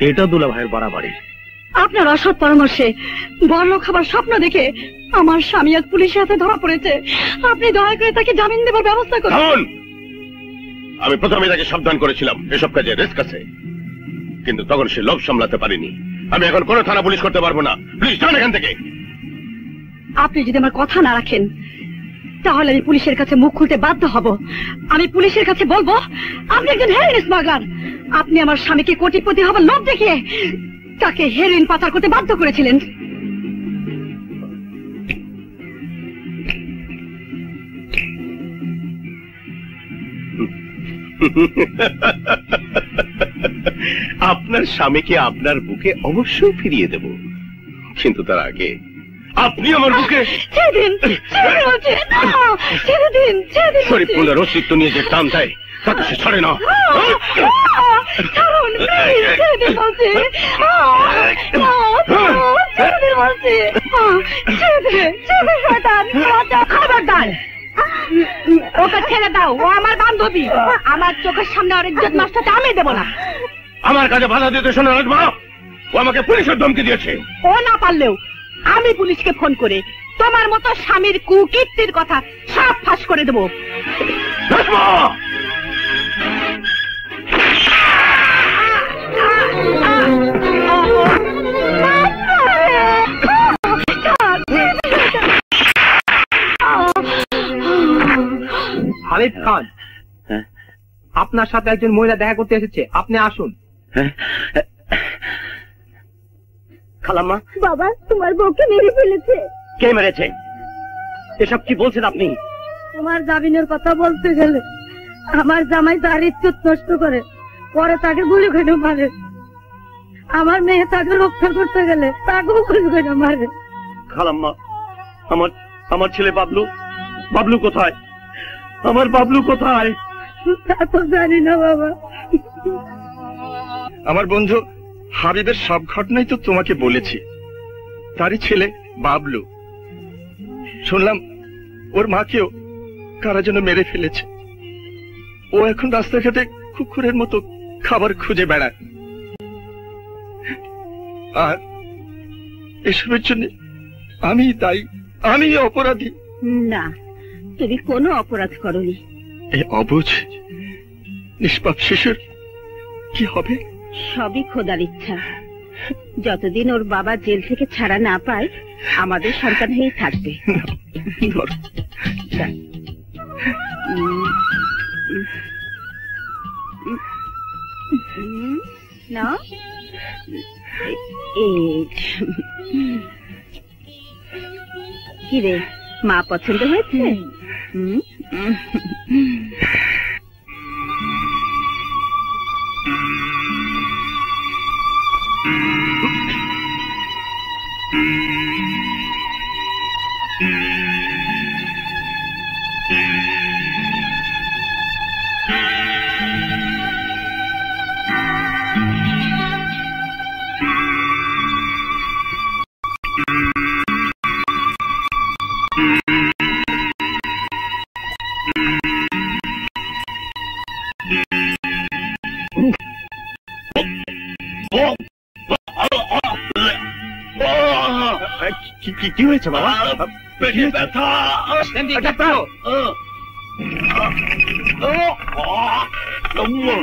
এটা দুলা ভাইয়ের বাড়াবাড়ি। আপনার অসৎ পরামর্শে বড়লোক খাবার স্বপ্ন দেখে আমার স্বামী আজ পুলিশের হাতে ধরা পড়েছে। আপনি দয়া করে তাকে জামিন দেবার ব্যবস্থা করুন। আমি প্রথমে তাকে সাবধান করেছিলাম এসব কাজে রিস্ক আছে, কিন্তু তখন সে লোভ সামলাতে পারিনি। আমি এখন কোনো থানা পুলিশ করতে পারবো না। প্লিজ যান এখান থেকে। আপনি যদি আমার কথা না রাখেন তাহলে আমি পুলিশের কাছে মুখ খুলতে বাধ্য হব। আমি পুলিশের কাছে বলবো আপনি একজন হেরোইন স্মাগলার। আপনি আমার স্বামীকে কোটিপতি হবার লোভ দেখিয়ে তাকে হেরোইন পাচার করতে বাধ্য করেছিলেন। আপনার স্বামীকে আপনার বুকে অবশ্যই ফিরিয়ে দেব, কিন্তু তার আগে আপনি আমার বুকে শরীফুলের অস্তিত্ব নিয়ে যে টান দেয় তাকে সে ছাড়ে না। ওকে ছেড়ে দাও, ও আমার বান্ধবী। আমার চোখের সামনে আর ইজ্জত নষ্ট হতে আমি দেবো না। আমার কাছে বাধা দিতে শোনো রাজমা, ও আমাকে পুলিশের ধমকি দিয়েছে। ও না পারলেও আমি পুলিশকে ফোন করে তোমার মতো স্বামীর কুকীর্তির কথা সব ফাঁস করে দেবো। রাজমা! হানিফ খান, আপনার সাথে একজন মহিলা দেখা করতে এসেছে, আপনি আসুন। খালাম্মা, বাবা তোমার বউকে মেরে ফেলেছে। কে মেরেছে? এসব কি বলছেন আপনি? তোমার জামিনের কথা বলতে গেলে আমার জামাই তার ইজ্জত নষ্ট করে, পরে তাকে গুলি করে মারে। আমার মেয়ে তাকে রক্ষা করতে গেলে তাকেও গুলি করে মারে। খালাম্মা, আমার ছেলে বাবলু, বাবলু কোথায়? আমার বাবলু কোথায়? তা তো জানি না বাবা। আমার বন্ধু হাবিবের সব ঘটনাই তো তোমাকে বলেছি। তারই ছেলে বাবলু, শুনলাম ওর মাকেও কারা যেন মেরে ফেলেছে। ও এখন রাস্তাঘাটে কুকুরের মতো খাবার খুঁজে বেড়ায়। আর এসবের জন্য আমি দায়ী, আমি অপরাধী। না, তুমি কোনো অপরাধ করনি। এই অবুঝ নিষ্পাপ শিশুর কি হবে? সবই খোদার ইচ্ছা। যতদিন ওর বাবা জেল থেকে ছাড়া না পায় আমাদের সন্তান হয়েই থাকবে। না কি রে, মা পছন্দ হয়েছে? কি হয়েছে বাবা? পেটে ব্যথা।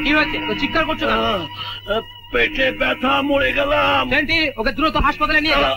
কি হয়েছে? চিৎকার করছো না? পেটে ব্যথা, মরে গেলাম। ওকে দ্রুত হাসপাতালে নিয়ে যাও।